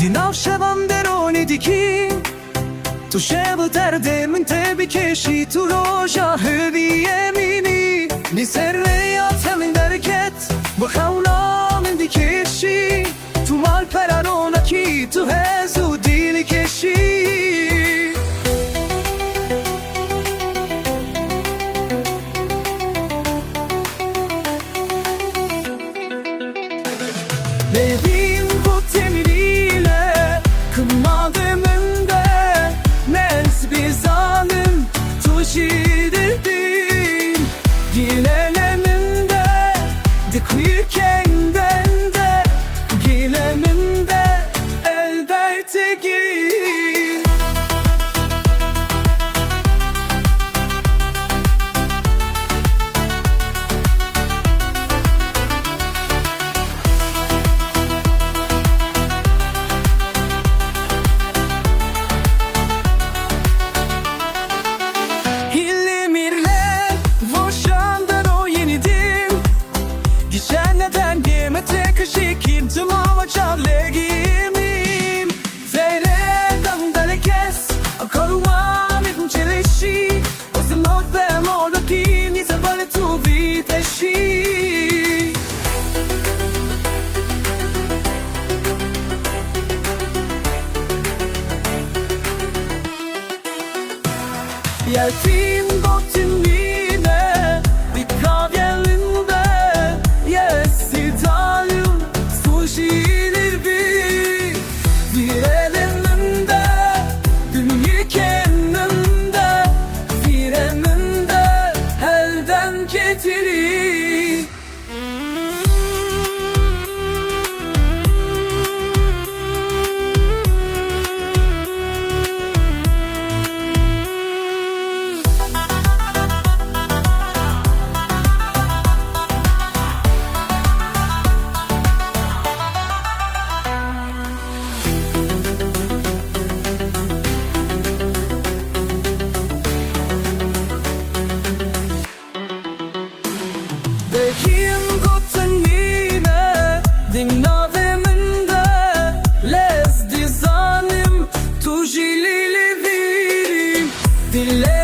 di navşevan deroni diki tu shev terde min te bikeshi tu roja hüvi yemini ni serreya temin derket bu khawna min dikeshi tu mal perarona ki tu hezu dili keshi Benim bu teminiyle kınmadığım önde Nez bir zalim tuşidirdim Gileleminde dikuyken bende Gileminde elbette gir Şekildim ama çarlegimim Zeyredan delekes Akarumam ibn çeleşi Ozimot ve mordakin Nizabale tu viteşi Yelfin botin yine Bir kavyelinde Yes idalım Şiirir bir elinde Dünya kendinde Bir eminde elden getirir Bekim gotun yine Dinaveminde Lez dizanim Tu jilili virim Dille